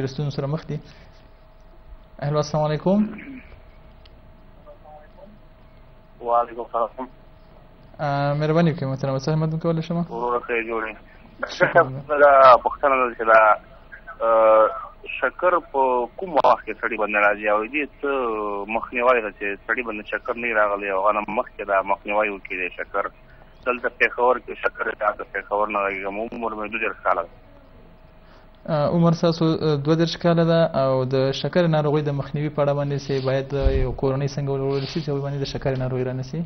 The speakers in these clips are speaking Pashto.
ډېر ستونزو سره مخ دي. هلو السلام علیکم. وعلیکم السلام. مهرباني وکړئ محترمه څه خدمت مو کولی شم؟ وروره ښه یې جوړې. دا پوښتنه ده چې دا شکر په کوم وخت کې سړي باندې راځي او دې څه مخنیوی ده چې سړي باندې شکر نه راغلی او هغه مخکې دا مخنیوی وکړي شکر دلته پېښور کې شکر د پېښور نه راځي عمر مې 2 کاله عمر ستاسو 2 کاله ده او د شکر ناروغۍ د مخنیوي په اړه باندې چې باید یو کورنۍ څنګه ولرل شي چې هغوی باندې د شکر ناروغي رانسي؟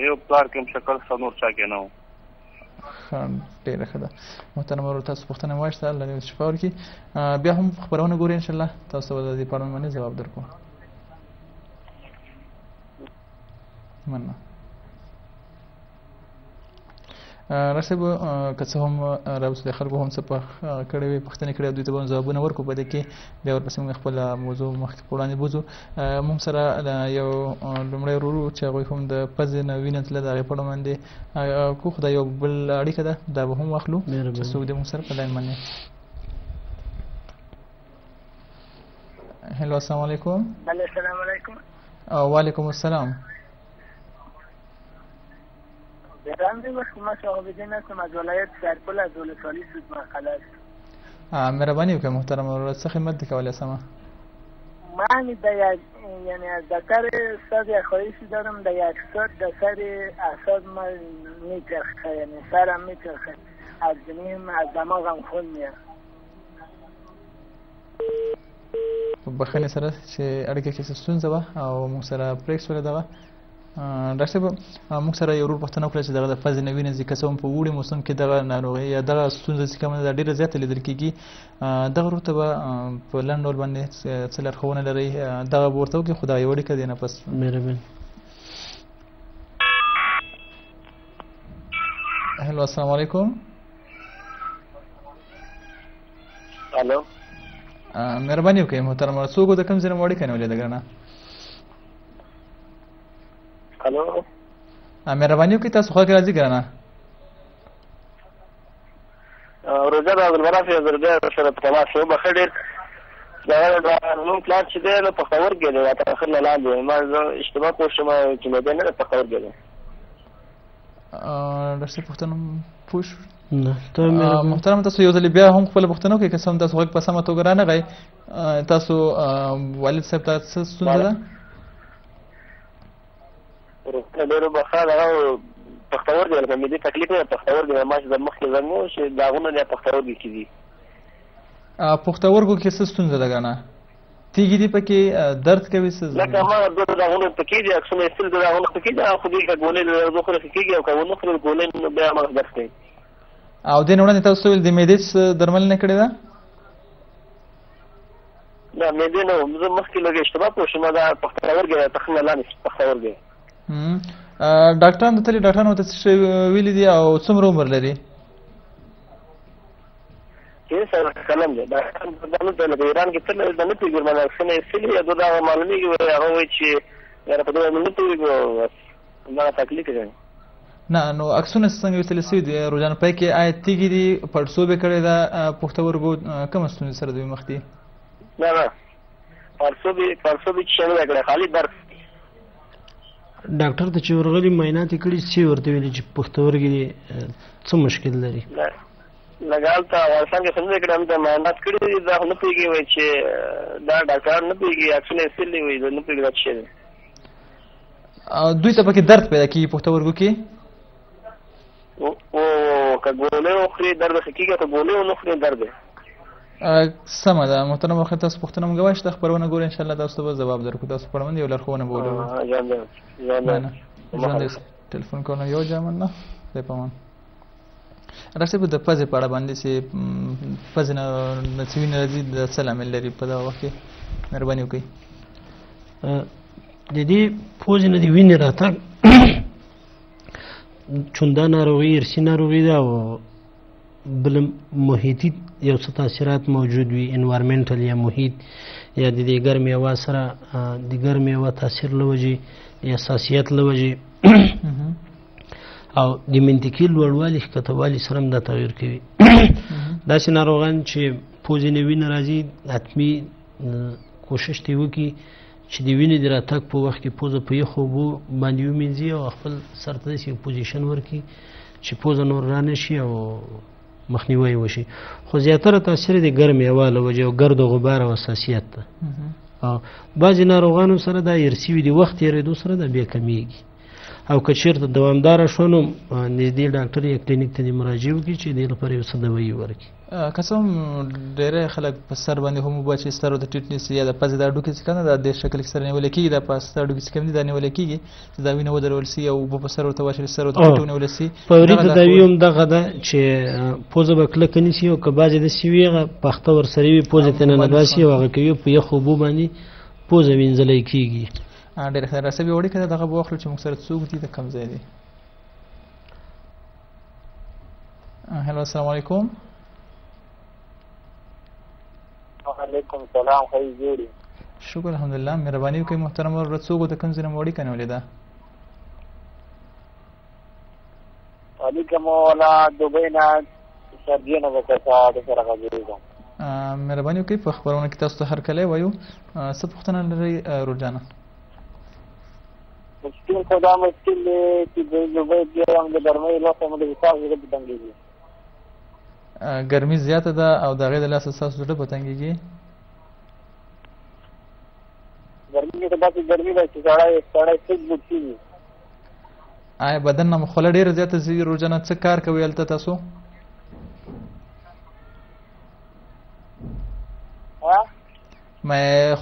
یو پلار کې هم شکر څه نور چا کې نه و. ډېره ښه ده محترمه ورور تاسو پوښتنه مې واخیسته الله دې شفا ورکړي. بیا هم خپرونه ګورئ انشاءالله تاسو ته به د دې په اړه باندې ځواب درکړو. مننه. راشه به که څه هم راوستو د خلکو هم څه کړی وي پوښتنې کړې دوی ته به هم ځوابونه ورکړو په دې کې بیا ورپسې موږ خپله موضوع مخکې په وړاندې بوځو. موږ سره یو لومړی ورور چې هغوی هم د پزې نه وینه تله د هغې په اړه باندې کوخ دا یو بل اړیکه ده دا به هم واخلو چې څوک دی موږ سره په لاین باندې. هلو السلام علیکم. السلام علیکم. وعلیکم السلام. رمزی وقت ما شهابالدین هستم از ولایت سرپل از ولسوالی سود مرحله است. مهربانی وکړئ محترم ورور څه خدمت دې کولی شم؟ من یعنی از دکتر استاد یک خواهشی دارم در یک ساعت در سر اعصاب من میچرخه یعنی سرم میچرخه از زمین از دماغم خون میاد. بخښنې سره چې اړیکه کې څه ستونزه وه او موږ سره پرېږ شوله دغه ډاکټر صاحب موږ سره یو ورور پوښتنه وکړه چې دغه د پزې نه وینه ځي که څه هم په اوړي موسم کې دغه ناروغي یا دغه ستونزه چې کومه ده ډېره زیاته لیدل کېږي دغه ورور ته به په لنډ ډول باندې څه لارښوونه لرئ دغه به ورته وکړي خو دا یو اړیکه دی نه پس مهرباني. هلو السلام علیکم. الو مهرباني وکړئ محترمه څوک د کوم ځای نه مو اړیکه نیولې ده ګرانه؟ الو مهرباني وکړئ تاسو خوا کې راځي ګرانه. روزه عبدالمناف زرګر سره په تماس شو بخښه ډېر دغه زموږ پلار چې دی نو پښتور کې دی راته اخر نه لاندې ما زه اشتباه پوه شوم چې مې دی نه پښتور کې دی. ډاکټر صاحب پوښتنه پوه شو؟ نه محترم تاسو یو ځل بیا هم خپله پوښتنه وکړئ که څه هم تاسو غږ په سمه توګه رانغی تاسو والد صاحب ته څه ستونزه ده؟ ډېرو بخښه دغه پښتور دی لکه مې دې تکلیف نه پښتور دی ما چې د مخکې زنګ و چې داغونه دی پښتورګي کې دي. پښتورګو کې څه ستونزه ده ګرانه؟ تیږې دي پکې درد کوي څه لکه ما دوه داغونه پکې دي عکسونه ایستل د داغونه پکې دي خو دې که ګولۍ د درد وخورې ښه کېږي او که ونه خورې ګولۍ نو بیا مغز درد کوي. او دې نه وړاندې تاسو ویل د معدې درملنه کړې ده؟ نه معدې نه وم زه مخکې لږ اشتباه پوه شوم دا پښتورګی دی تخم نه لاندې پښتورګی. ډاکټرانو ته تللي ډاکټرانو ته څه شی ویلي دي او څومره عمر لري؟ کلم دی ډاکټر لکه ایران کې تل د نه پوهېږي ما عکسونه ایستلي یا دوه دغه معلومېږي هغه وایي چې یاره په دې باندې نه پوهېږو دغه تکلیف دی. نه نو عکسونه څنګه ویستل شوي دي روزانه پای کې آیا تیږې دي پړسوب یې کړې ده پښتورګو کومه ستونزې سره دوی مخ دي؟ نه نه پړسوب یې څه نه دی کړی خالي درد. ډاکټر ته چې ورغلي معاینات یې کړي څه ورته ویلي چې پښتورګي دي څه مشکل لري؟ لکه هلته افغانستان کې څنګه کړي همدا معاینات کړي دي دا خو نه پوهېږي وایي چې دا ډاکټران نه پوهېږي عکسونه ایستلي وایي نه پوهېږي دا څه شی دی. دوی ته پکې درد پیدا کېږي پښتورګو کې؟ که ګولۍ وخوري درد ښه کېږي که ګولۍ ونه خوري درد دی. سمه ده محترم وخت تاسو پوښتنه مو وشته خپرونه ګورئ انشاءالله تاسو ته به ځواب درکړو تاسو په اړه باندې یو لارښوونه به ولرو. ژوندی ټلیفون کول یو جا مننه خدای په امان. ډاکټر صاحب د پزې په اړه باندې چې پزې نه څه وینه راځي د څه لامل لري په دغه وخت کې مهرباني وکړئ. د دې پوزې نه د وینې راتګ چونده ناروغي ارثي ناروغي ده او بل محیطي یو څه تاثیرات موجود وي انوایرمنټل یا محیط یا د دې ګرمې هوا سره د ګرمې هوا تاثیر له وجې یا حساسیت له وجې او د منطقي لوړوالي ښکته والي سره هم دا تغیر کوي. داسې ناروغان چې پوزې نه وینه راځي حتمي کوشش دې وکړي چې د وینې د راتګ په وخت کې پوزه په یخو اوبو باندې ومینځي او خپل سر ته داسې یو پوزیشن ورکړي چې پوزه نور را نه شي او مخنیوی وشي. خو زیاتره تاثیر د ګرمې هوا له وجې او ګرد و غبار او حساسیت ده. بعضې ناروغانو سره دا ارثي وي، د وخت تېرېدو سره دا بیا کمیږي او که چېرته دوامداره شوه نو نږدې ډاکټر یا کلینیک ته دې مراجعه وکړي چې دې لپاره یو څه دوایي ورکړي. که څه هم ډېری خلک په سر باندې هم اوبه چې سترو د ټیټنس یا د پزې د هډوکي چې کنه دا د شکل کې سره نیول کېږي، دا په سر هډوکي چې کوم دي دا نیول کېږي چې دا وینه ودرول سي او اوبه په سر ورته واچول سر ورته پټ ونیول سي. فوري تداوي هم دغه ده چې پوزه به کلکه نیسي او که بعضې داسې وي هغه پخته ورسره وي پوزې ته نه باسي او هغه کوي په یخو اوبو باندې پوزه وینځلی کېږي. ډېر ښه راسبي وړې که دغه به واخلو چې موږ سره څوک دي د کوم ځای دی. هلو السلام علیکم. وعلیکم السلام. خیر جوړي. شکر الحمدلله. مهرباني وکړئ محترم ورور څوک د کوم ځای نه مو اړیکه نیولې ده؟ اړیکه مو ولا دوبۍ نه سرجي نه وکړه د سره غږېږم. مهرباني وکړئ په خپرونه کې تاسو ته هرکلی وایو. څه پوښتنه لرئ روجانه؟ مشکل خو دا مشکل دی چې د دوبۍ بیا هم د ګرمۍ لاسه مو د حساب زړه بتنګېږي. ګرمي زیاته ده او د هغې د لاسه ستاسو زړه به تنګېږي؟ ګرمي کې داسې ګرمي ده چې سړی سږ بوټ کېږي. آیا بدن نه مو خوله ډېره زیاته ځي روجانه؟ څه کار کوئ هلته تاسو؟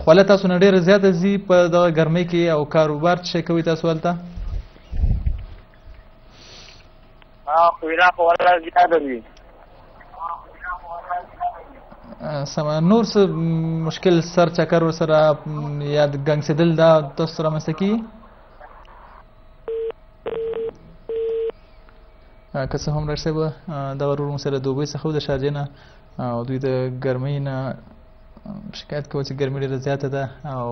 خوله تاسو نه ډېره زیاته ځي په دغه ګرمۍ کې او کاروبار څه شی کوئ تاسو هلته؟ خویله خو ولا زیاده وي. سمه. نور څه مشکل سر چکر ورسره یا ګنګسېدل دا تاسو سره رامنځته کېږي؟ که څه هم ډاکټر صاحب دغه ورور موږ سره دوبۍ څخه و د شارجې نه او دوی د ګرمۍ نه شکایت کوي چې ګرمي ډېره زیاته ده او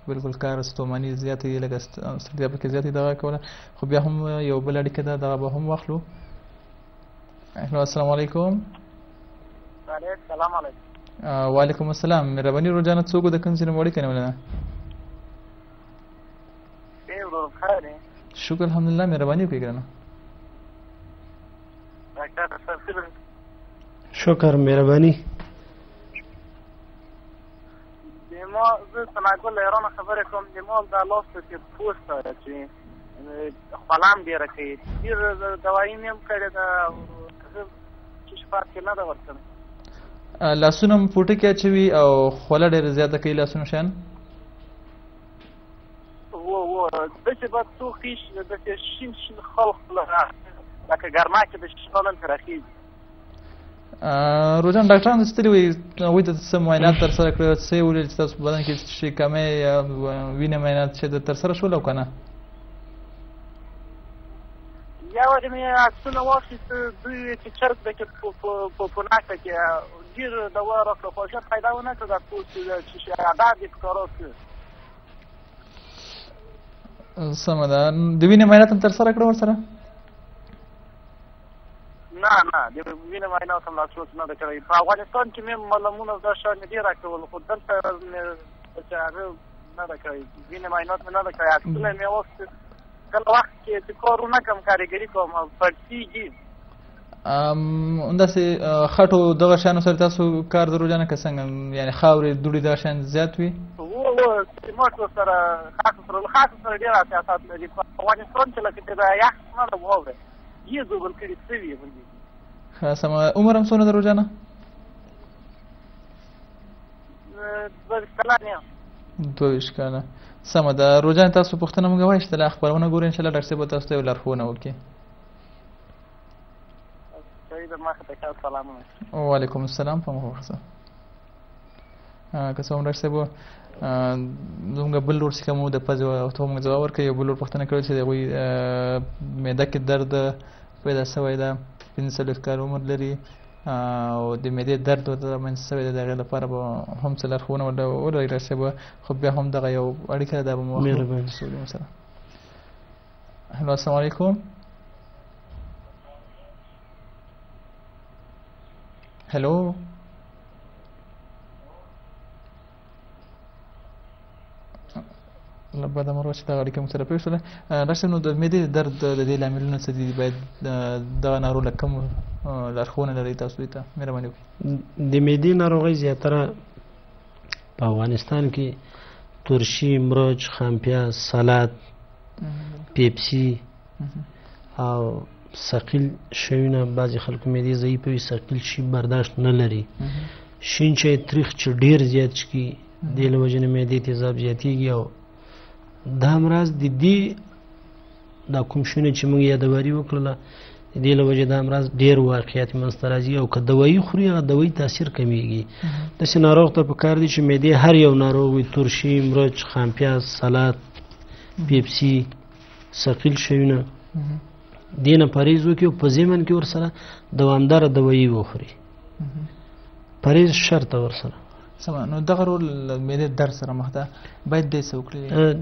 بالکل کار ستوماني زیاته یې لږه ستړیا پکې زیاته دغه کوله. خو بیا هم یو بل اړیکه ده دغه به هم واخلو. هلو السلام علیکم. السلام علیکم. وعلیکم السلام. مهرباني روجانه څوک د کوم ځای نه مو اړیکه نیولې ده؟ شکر الحمدلله. مهرباني وکړئ ګرانه. شکر مهرباني. ما زه سناګل ایران خبرې کوم چې مال دا لاس کې پوسټ چې خپلام ډیره کوي ډیر دوايي مې هم کړې ده چې شفا کې نه ده ورته. لاسونه مو پوټه کې اچوي او خوله ډېره زیاته کوي لاسونه شیان؟ داسې به څو خیش داسې شین خلق لکه ګرما کې د شنالن ترخیږي. روجان ډاکټران ستړي وي هغوی ته څه معاینات ترسره کړي څه یې ولیدل چې تاسو په بدن کې شي کمی یا وینې معاینات چې ترسره شول او که نه؟ یا وجه مې عکسونه واخیسته دوی چې چرګ ده کې په ناکه کې ډېر دوا راکړه خو ژر پیدا ونه کړه دا پوسټ چې عدد یې ښکاره کړه. سمه ده. د وینې معاینات هم ترسره کړه ورسره؟ نه د وینې معاینات هم لاسوس نه ده کړی. په افغانستان کې مې معلومونه دا شیان ډېر راکول خو دلته مې هغه نه ده کړی. وینې معاینات مې نه ده کړی. عکسونه مې واخیستل. کله وخت کې چې کار ونه کړم کارګري کوم پړسېږي. همداسې خټو دغه شیانو سره تاسو کار د روجانه که څنګه یعنې خاورې دوړې دغه شیان زیات وي؟ سیمټو سره خاصو سره ډېر اساسات لري. په افغانستان کې لکه چې د یخ نه ده واوره یې زوبل کړي سوي باندې. ښه سمه. عمر هم څونه د روجانه؟ 22 کلن یم. 22 کاله. سمه ده. روجانه تاسو پوښتنه موږ وایستله خپرونه ګورئ انشاءالله ډاکټر صاحب به تاسو ته یو لارښوونه وکړي. وعلیکم السلام. په مخه ورسه. که څه هم ډاکټر صاحب زموږ بل لور چې کوم د پزې ورته موږ ځواب ورکړی یو بل لور پوښتنه کړې چې د هغوی معده کې درد پیدا شوی ده 45 کال عمر لري او د معدې درد ورته رامنځته شوی دی د هغې لپاره به هم څه لارښوونه ولرئ ډاکټر صاحب خو بیا هم دغه یو اړیکه ده دا به مو واخلو سره. هلو السلام علیکم. هلو لبدا مروه چې دا اړیکه موږ سره پرې شوله. راشد نو د معدې درد د دې لاملونه څه دي؟ باید دغه ناروغ له کوم لارښوونه لري تاسو ته مهرباني وکړئ. د معدې ناروغۍ زیاتره په افغانستان کې ترشي، مرچ، خامپیاز، سلاد، پیپسي او ثقیل شیونه. بعضې خلکو معدې ضعیفه وي، ثقیل شي برداشت نه لري. شین چای تریخ چې ډېر زیات څښي دې له وجې نه معدې تیزاب زیاتېږي. او دا امراض د دې دا کوم شیونه چې موږ یادواري وکړله د دې له وجې دا امراض ډېر واقعیت منځته راځي. او که دوایي خوري هغه دوایي تاثیر کمیږي. داسې ناروغ ته پکار دي چې معدې هر یو ناروغ وي، ترشي، مرچ، خامپیاز، سلاد، پیپسي، ثقیل شیونه، دې نه پرهیز وکړي او په ضمن کې ورسره دوامداره دوایي وخوري. پرهیز شرطه ورسره. سمه. نو دغه رول معدې درد سره مخ ده، باید دې څه وکړي؟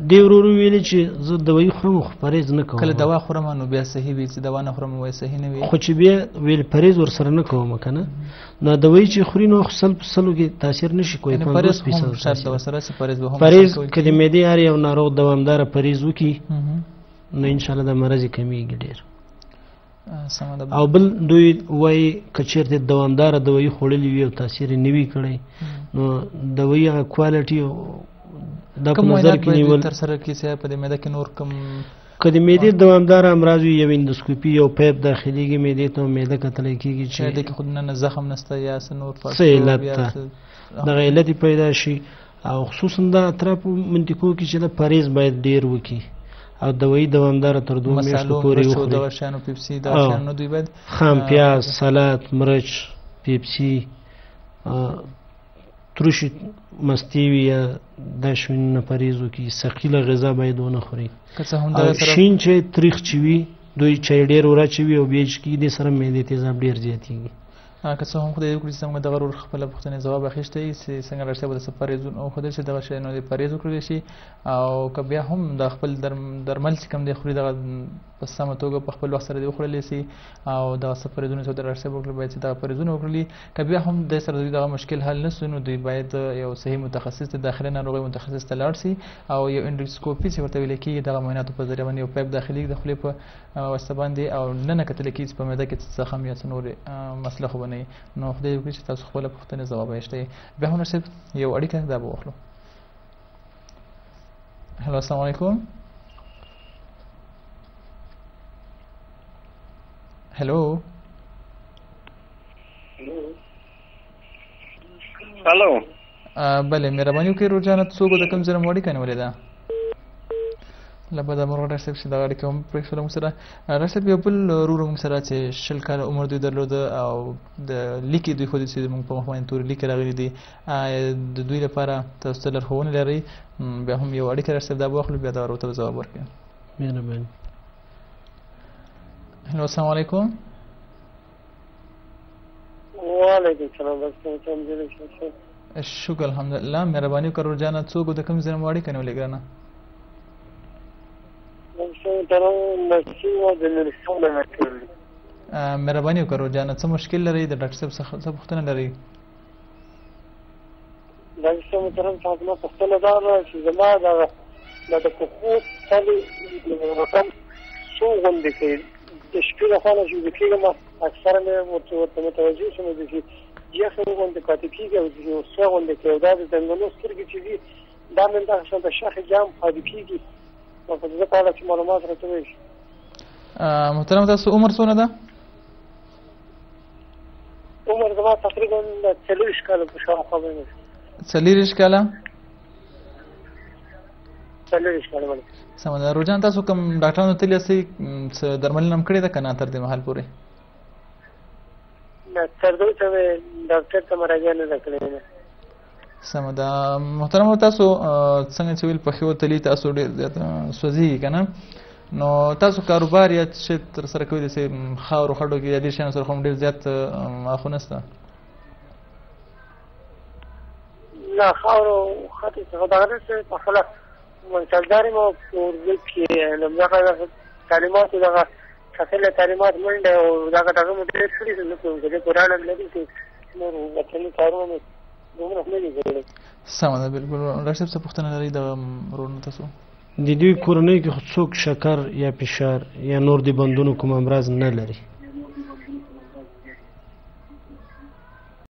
دې ورو ویلې چې زه دوایي خورم خو پرهیز نه کوم. کله دوا خورم نو بیا صحیح وي، چې دوا نه خورم وای صحیح نه وي. خو چې بیا ویل پرهیز ورسره نه کوم که نه، نو دوایي چې خوري نو سلو کې تاثیر نشي کوي. 50% شرط ورسره چې پرهیز به هم پرهیز که د معدې هر یو ناروغ دوامداره پرهیز وکړي نو انشاءالله د مرض کمیږي ډېر. او بل دوی وایي که چېرته دوامداره دوایي خوړلي وي او تاثیر یې نه وي کړی نو دوایي هغه کوالټي دا په نظر کې نیول ترسره کړي چې په دې معده کې نور کوم که د معدې دوامداره امراض وي، یو اندوسکوپي یو پیپ داخلېږي معدې ته، معده کتلی کېږي چې معده کې خود نه زخم نشته یا څه نور څه علت ته دغه علت پیدا شي. او خصوصا د اطرافو منطقو کې چې د پرهیز باید ډېر وکړي او دوایي دوامداره تر 2 میاشتو پورې وخوري. دغه شیانو پیپسي دغه شیانو دوی باید خام پیاز، سلاد، مرچ، پیپسي، ترشي مستې وي یا دا شیونه پرهیز وکړي. ثقیله غذا باید ونه خوري. او شین چای تریخ چې وي دوی چای ډېر وراچوي او بیا چې دې سره معدې تیزاب ډېر زیاتېږي. که څه هم خدای وکړي چې څنګه دغه رول خپله پوښتنې ځواب اخیستی چې څنګه ډاکټر صاحب د څه پرهیزونه وښودل چې دغه شیانو د پرهیز وکړلی شي. او که بیا هم د خپل درمل چې کوم دی خوري دغه په سمه توګه په خپل وخت سره دی وخوړلی شي او دغه څه پرهیزونه چې د ډاکټر صاحب وکړي باید چې دغه پرهیزونه وکړلي. که بیا هم د سره دوی دغه مشکل حل نه سو نو دوی باید یو صحیح متخصص د داخلي ناروغۍ متخصص ته لاړ شي او یو انډوسکوپي چې ورته ویل کېږي دغه معایناتو په ذریعه باندې یو پیپ داخلي د خولې په واسطه باندې او نه کتلی کېږي چې په معده کې څه زخم یا څه نورې مسله خو به نه وي. نو خدای وکړي چې تاسو خپله پوښتنې ځواب ویشتی. بیا هم نصیب یو اړیکه دا به واخلو. هلو السلام علیکم. هلو هلو بله مهرباني وکړئ روجانه څوک د کوم ځای نه مو اړیکه نیولې ده؟ لبدا مرغه ډاکټر صاحب چې دغه اړیکه هم پرې شوله موږ سره. ډاکټر صاحب یو بل ورور موږ سره چې 20 کاله عمر دوی درلوده او د لیکې دوی ښودي چې موږ په مخ باندې تورې لیکې راغلي دي، د دوی لپاره تاسو ته لارښوونې لرئ؟ بیا هم یو اړیکه ډاکټر صاحب دا به واخلو بیا دغه ورته ځواب ورکړئ. مهرباني. هلو السلام علیکم. وعلیکم السلام. شکر الحمدلله. مهرباني وکړه روجانه څوک د کوم ځای نه مو اړیکه نیولې ګرانه؟ مهرباني وکړه روجانه څه مشکل لرئ؟ د ډاکټر صاحب څه پوښتنه لرئ؟ ډاکټر صاحب محترم صاحب ما پوښتنه دا وه چې زما دغه د پښو تلې رقم څو غوندې کوي د شپې لخوا نه چې ویده کېږم اکثره مې ورته متوجه شوم چې یخې غوندې پاتې کېږي او څه غوندې کوي او دا د زنګنو سترګې چې دي دا مې دغه شان د شاخې جام پاتې کېږي. نو په دې په اړه چې معلومات راته وایي. محترم تاسو عمر څونه ده؟ عمر زما تقریبا 40 کاله په شاوخوا باندې. 40 کاله؟ 40 کاله باندې. سمه ده. روجان تاسو کوم ډاکټرانو تللی یاستئ؟ څه درملنه هم کړې ده که نه تر دې مهال پورې؟ نه تر دې ته مې ډاکټر ته مراجعه نه ده کړې. سمه ده. محترمه تاسو څنګه چې ویل پښې وتلي تاسو ډېر زیات سوځېږي که نه؟ نو تاسو کاروبار یا څه ترسره کوئ داسې خاورو خټو کې یا دې شیانو سره خو هم ډېر زیات اخو نشته؟ نه خاورو خټو څخه دغه داسې په خپله منسلدار یم او په اردو کې دغه تعلیماتو دغه ټاکلي تعلیمات منډه او دغه مو ډېر کړي دي. نه پوهېږم که دې پورې اړه لري چې نور وطني کارونه دومره نه دي کړی. سمه ده بالکل. ډاکټر صاحب څه پوښتنه لري دغه ورونه تاسو؟ د دوی کورنۍ کې څوک شکر یا فشار یا نور د بندونو کوم امراض نه لري؟